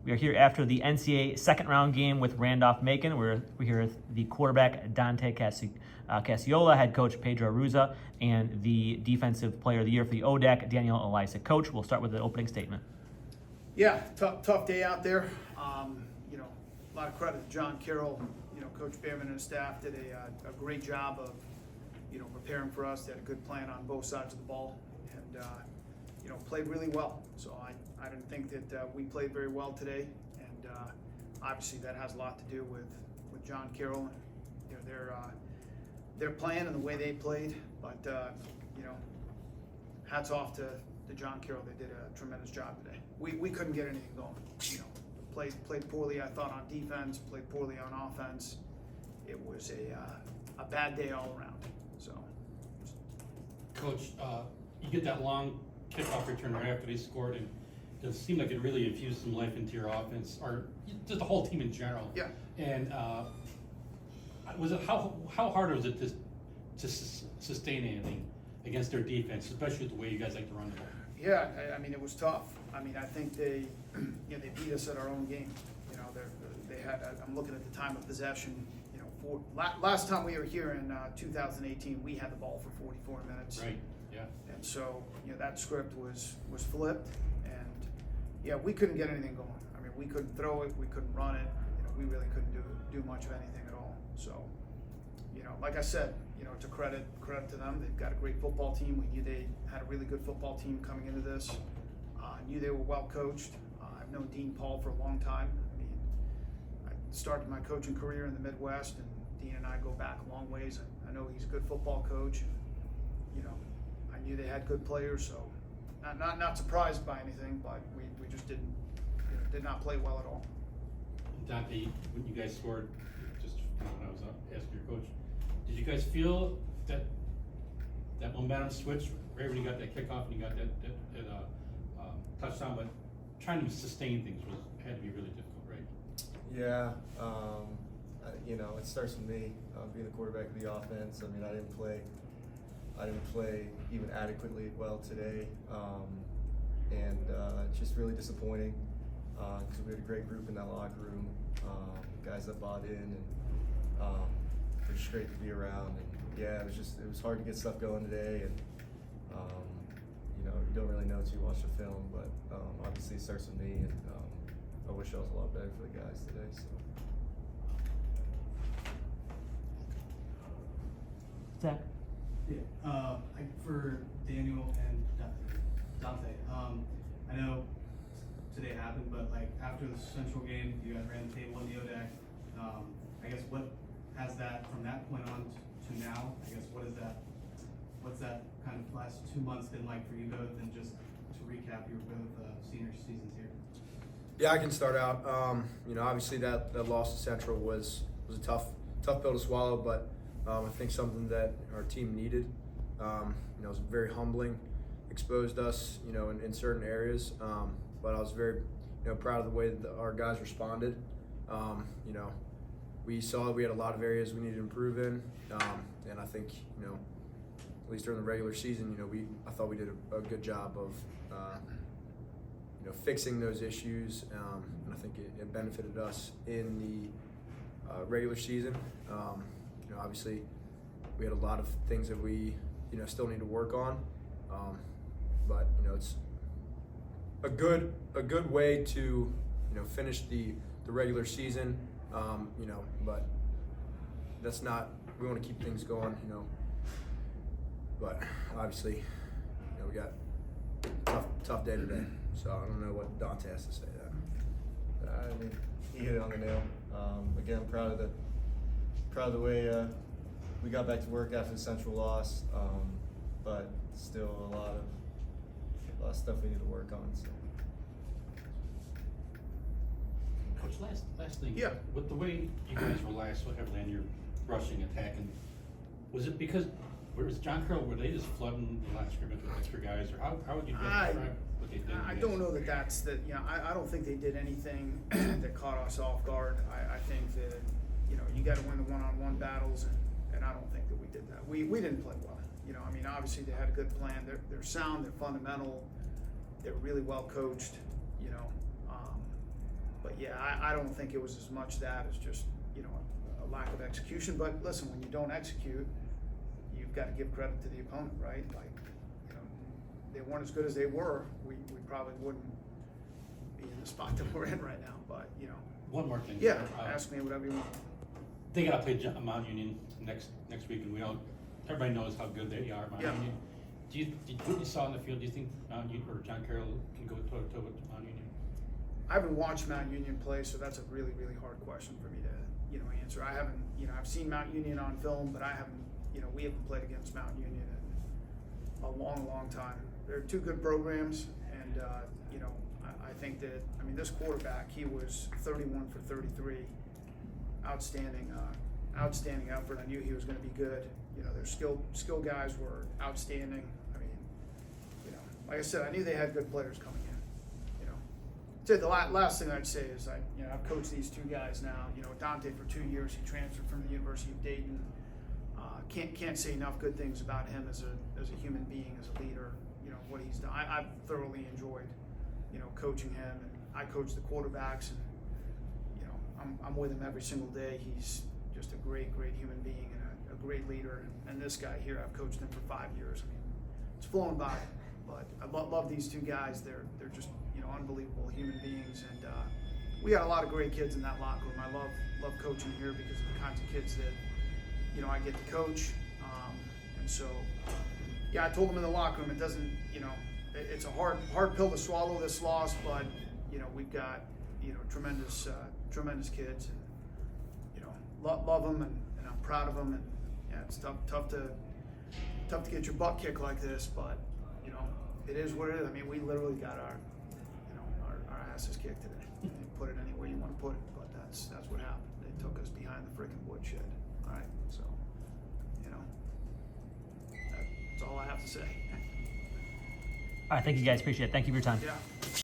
We are here after the NCAA second round game with Randolph-Macon. We're here with the quarterback Dante Casiola, head coach Pedro Arruza, and the defensive player of the year for the ODAC, Daniel Elisa. Coach, we'll start with the opening statement. Yeah, tough day out there. A lot of credit to John Carroll. Coach Behrman and his staff did a great job of, preparing for us. They had a good plan on both sides of the ball, and played really well. So I didn't think that we played very well today, and obviously that has a lot to do with John Carroll and their plan and the way they played. But hats off to John Carroll. They did a tremendous job today. We couldn't get anything going. Played poorly, I thought, on defense. Played poorly on offense. It was a bad day all around. So, Coach, you get that long kickoff return right after they scored, and it seemed like it really infused some life into your offense, or just the whole team in general. Yeah. And was it how hard was it to sustain anything against their defense, especially the way you guys like to run the ball? Yeah, it was tough. I think they beat us at our own game. They had. I'm looking at the time of possession. Last time we were here in 2018, we had the ball for 44 minutes. Right. Yeah. And so that script was flipped, and we couldn't get anything going. We couldn't throw it, we couldn't run it. We really couldn't do much of anything at all. So, like I said, it's a credit to them. They've got a great football team. We knew they had a really good football team coming into this. I knew they were well coached. I've known Dean Paul for a long time. I started my coaching career in the Midwest, and Dean and I go back a long ways. I know he's a good football coach, and I knew they had good players. So, not surprised by anything, but we just did not play well at all. Dante, when you guys scored, just when I was asking your coach, did you guys feel that momentum switch right when you got that kickoff and you got that touchdown? But trying to sustain things had to be really difficult, right? Yeah, it starts with me being the quarterback of the offense. I didn't play even adequately well today, and it's just really disappointing because we had a great group in that locker room, guys that bought in, and they're just great to be around. And yeah, it was hard to get stuff going today, and you don't really know until you watch the film, but obviously it starts with me, and I wish I was a lot better for the guys today. So. Zach? Yeah, for Daniel and Dante, I know today happened, but after the Central game, you guys ran the table in the ODAC. I guess what has that from that point on to now? I guess what's that kind of last 2 months been like for you both? And just to recap, you were both senior seasons here. Yeah, I can start out. Obviously that loss to Central was a tough pill to swallow, but I think something that our team needed. It was very humbling, exposed us, in certain areas. But I was very, proud of the way that our guys responded. We saw that we had a lot of areas we needed to improve in, and I think, at least during the regular season, I thought we did a good job of, fixing those issues, and I think it benefited us in the regular season. Obviously, we had a lot of things that we, still need to work on, but it's a good way to, finish the regular season, but that's not. We want to keep things going, but obviously, we got tough day today. So I don't know what Dante has to say to that. He hit it on the nail. Again, I'm proud of the way we got back to work after the Central loss, but still a lot of stuff we need to work on. So. Coach, last thing. Yeah. With the way you guys rely so heavily on your rushing attack, and was it because was John Carroll, were they just flooding the line of scrimmage with extra guys, or how would you describe what they did? I don't know that that's the. I don't think they did anything that caught us off guard. I think that you got to win the one-on-one battles, and I don't think that we did that. We didn't play well. Obviously they had a good plan. They're sound. They're fundamental. They're really well coached. yeah, I don't think it was as much that as just, you know, a lack of execution. But listen, when you don't execute, you've got to give credit to the opponent, right? Like, you know, they weren't as good as they were. We probably wouldn't be in the spot that we're in right now. But, you know. One more thing. Yeah, ask me whatever you want. They gotta play Mount Union next week, and everybody knows how good they are, Mount Yeah. Union. What you saw in the field, do you think Mount Union or John Carroll can go toe to toe with Mount Union? I haven't watched Mount Union play, so that's a really, really hard question for me to, you know, answer. I haven't, you know, I've seen Mount Union on film, but I haven't, you know, we haven't played against Mount Union in a long, long time. They're two good programs, and, you know, I think that, I mean, this quarterback, he was 31 for 33. Outstanding effort. I knew he was going to be good. You know, their skill guys were outstanding. I mean, you know, like I said, I knew they had good players coming in. You know, so the last thing I'd say is I've coached these two guys now. You know, Dante for 2 years. He transferred from the University of Dayton. Can't say enough good things about him as a human being, as a leader. You know what he's done. I've thoroughly enjoyed, you know, coaching him, and I coach the quarterbacks, and you know, I'm with him every single day. He's just a great human being and a great leader. And this guy here, I've coached him for 5 years. I mean, it's flown by, but I love these two guys. They're just, you know, unbelievable human beings, and we got a lot of great kids in that locker room. I love coaching here because of the kinds of kids that, you know, I get to coach. And so, yeah, I told them in the locker room, it doesn't, you know, it's a hard pill to swallow, this loss, but you know, we've got, you know, tremendous kids, and you know, love them, and I'm proud of them, and yeah, it's tough to get your butt kicked like this, but you know, it is what it is. I mean, we literally got our asses kicked today. You put it anywhere you want to put it, but that's what happened. They took us behind the freaking woodshed. All right, so you know, that's all I have to say. All right, thank you guys. Appreciate it. Thank you for your time. Yeah.